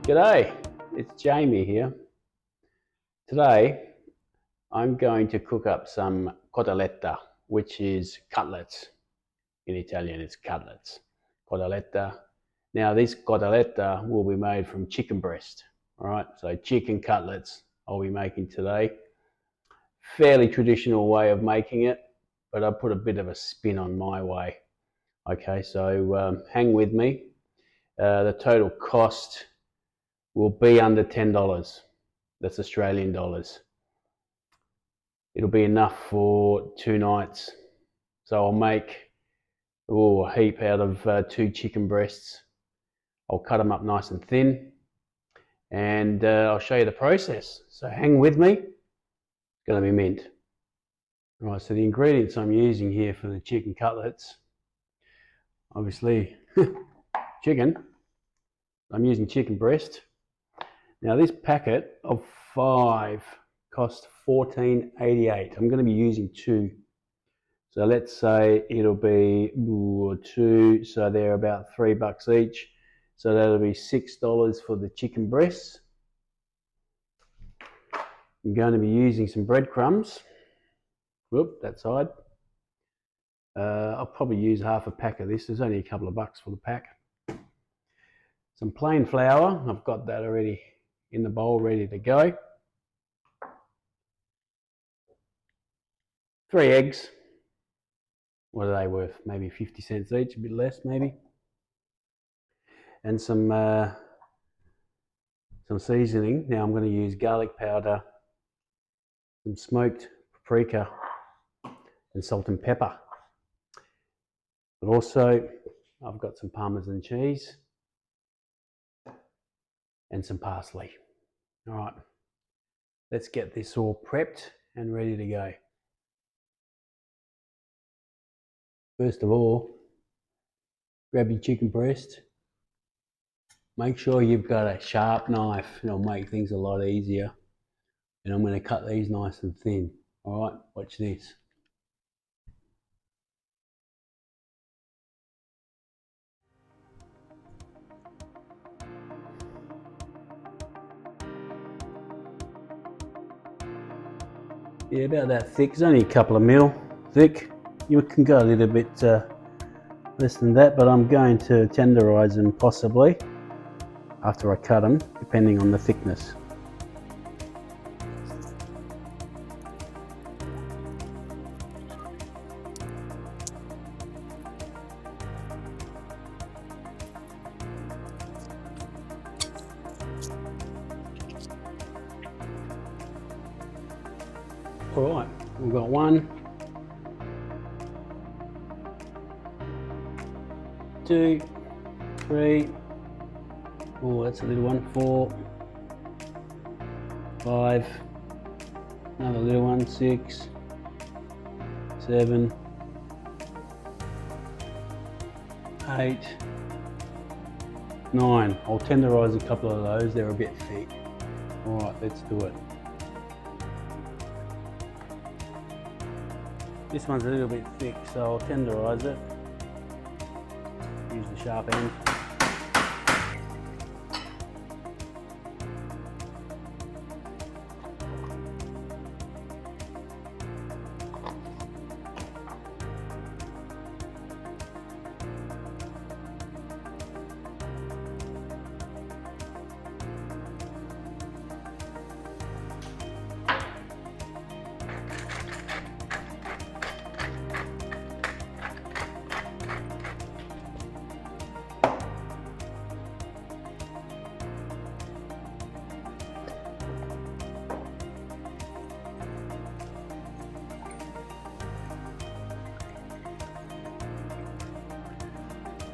G'day, it's Jamie here. Today I'm going to cook up some cotoletta, which is cutlets. In Italian it's cutlets. Cotoletta. Now this cotoletta will be made from chicken breast. Alright, so chicken cutlets I'll be making today. Fairly traditional way of making it, but I put a bit of a spin on my way. Okay, so hang with me. The total cost will be under $10. That's Australian dollars. It'll be enough for 2 nights. So I'll make a heap out of 2 chicken breasts. I'll cut them up nice and thin, and I'll show you the process. So hang with me. It's going to be mint. All right, so the ingredients I'm using here for the chicken cutlets, obviously chicken. I'm using chicken breast. Now this packet of 5 cost $14.88. I'm going to be using 2. So let's say it'll be 2, so they're about $3 each. So that'll be $6 for the chicken breasts. I'm going to be using some breadcrumbs. Whoop, that side. I'll probably use half a pack of this. There's only a couple of bucks for the pack. Some plain flour. I've got that already in the bowl ready to go. 3 eggs. What are they worth? Maybe 50 cents each, a bit less maybe. And some seasoning. Now I'm going to use garlic powder, some smoked paprika, and salt and pepper. But also I've got some Parmesan cheese and some parsley. All right, let's get this all prepped and ready to go. First of all, grab your chicken breast. Make sure you've got a sharp knife. It'll make things a lot easier. And I'm going to cut these nice and thin. All right, watch this. Yeah, about that thick. It's only a couple of mil thick. You can go a little bit less than that, but I'm going to tenderize them possibly after I cut them, depending on the thickness. All right, we've got 1, 2, 3, oh that's a little one, 4, 5, another little one, 6, 7, 8, 9. I'll tenderize a couple of those, they're a bit thick. All right, let's do it. This one's a little bit thick, so I'll tenderize it. Use the sharp end.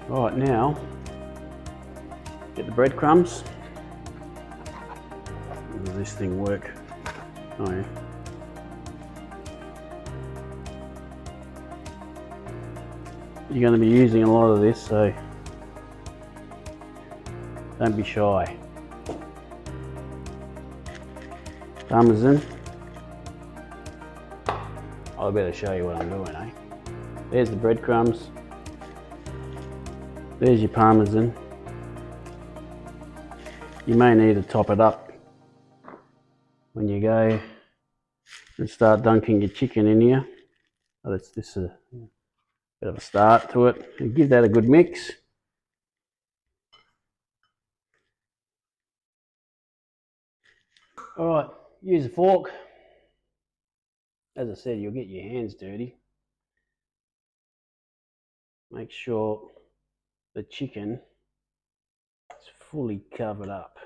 Right, now get the breadcrumbs. Does this thing work? Oh yeah. You're going to be using a lot of this, so don't be shy. Parmesan. I better show you what I'm doing, eh? There's the breadcrumbs. There's your Parmesan. You may need to top it up when you go and start dunking your chicken in here. But it's just a bit of a start to it. And give that a good mix. All right, use a fork. As I said, you'll get your hands dirty. Make sure the chicken is fully covered up.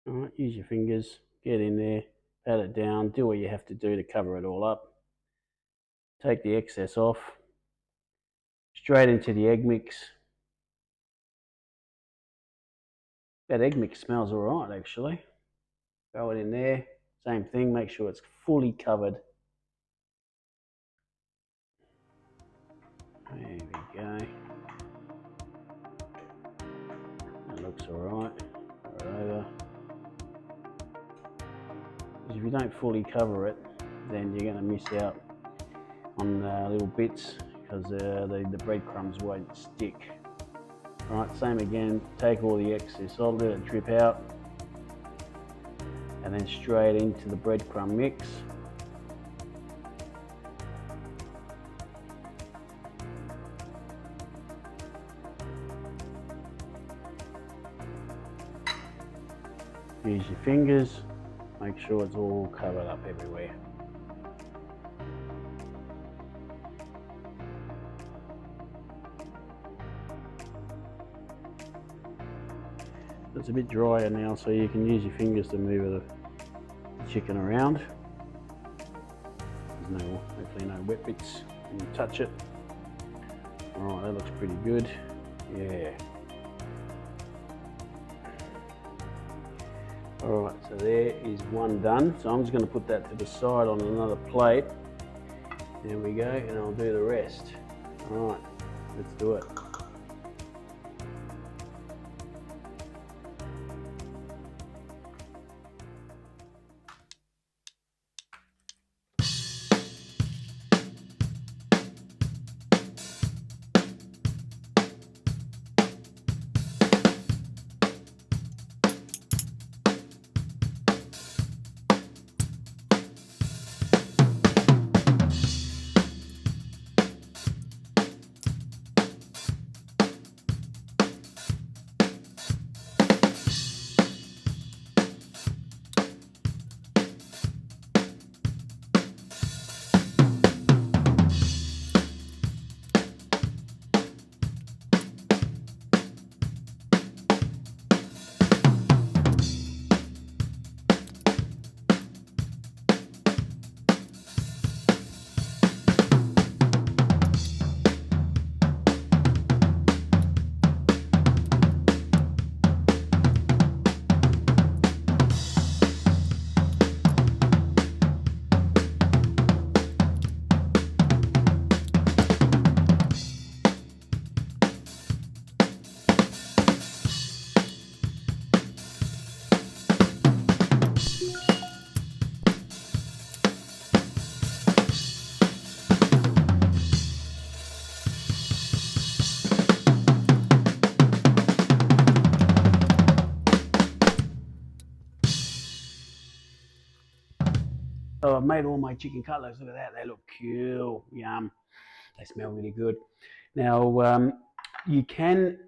All right, use your fingers, get in there, pat it down, do what you have to do to cover it all up. Take the excess off, straight into the egg mix. That egg mix smells all right, actually. Throw it in there, same thing, make sure it's fully covered. There we go. That looks all right. Throw it over. Because if you don't fully cover it, then you're going to miss out on little bits, because the breadcrumbs won't stick. Alright, same again, take all the excess off, let it drip out, and then straight into the breadcrumb mix. Use your fingers, make sure it's all covered up everywhere. It's a bit drier now, so you can use your fingers to move the chicken around. There's hopefully no wet bits when you touch it. Alright, that looks pretty good. Yeah. Alright, so there is one done. So I'm just going to put that to the side on another plate. There we go, and I'll do the rest. Alright, let's do it. So I've made all my chicken cutlets. Look at that, they look cool, yum. They smell really good. Now, you can,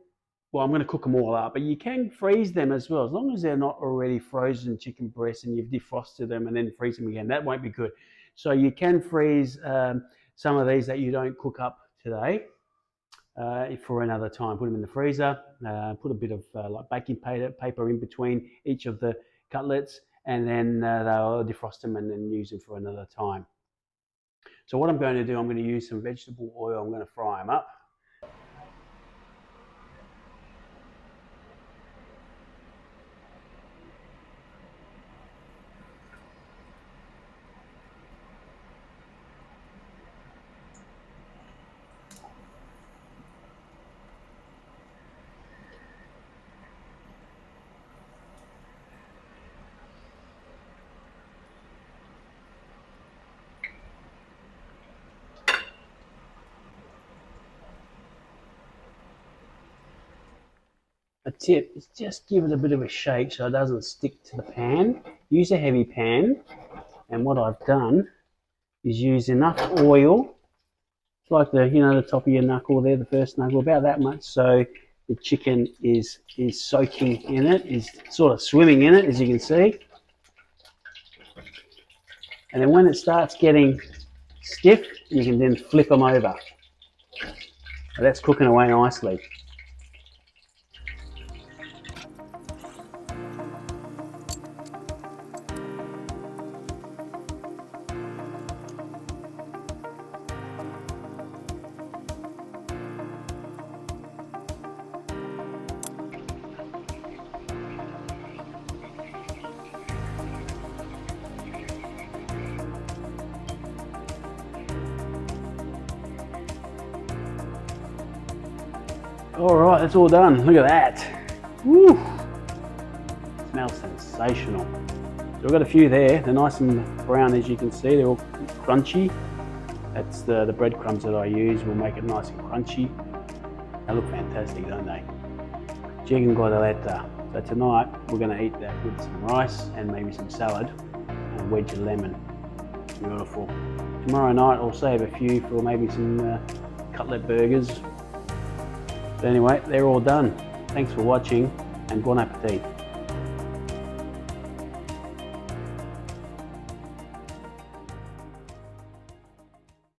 well, I'm going to cook them all up, but you can freeze them as well, as long as they're not already frozen chicken breasts and you've defrosted them and then freeze them again. That won't be good. So you can freeze some of these that you don't cook up today for another time. Put them in the freezer, put a bit of like baking paper in between each of the cutlets, and then they'll defrost them and then use them for another time. So what I'm going to do, I'm going to use some vegetable oil. I'm going to fry them up. tip is just give it a bit of a shake so it doesn't stick to the pan. Use a heavy pan, and what I've done is use enough oil. It's like the top of your knuckle there, the first knuckle, about that much, so the chicken is soaking in it, is sort of swimming in it, as you can see. And then when it starts getting stiff, you can then flip them over. So that's cooking away nicely. All right, that's all done. Look at that. Woo! It smells sensational. So we've got a few there. They're nice and brown, as you can see. They're all crunchy. That's the breadcrumbs that I use will make it nice and crunchy. They look fantastic, don't they? Chicken cotoletta. So tonight we're going to eat that with some rice and maybe some salad and a wedge of lemon. Beautiful. Tomorrow night I'll save a few for maybe some cutlet burgers. But anyway, they're all done. Thanks for watching and bon appetit.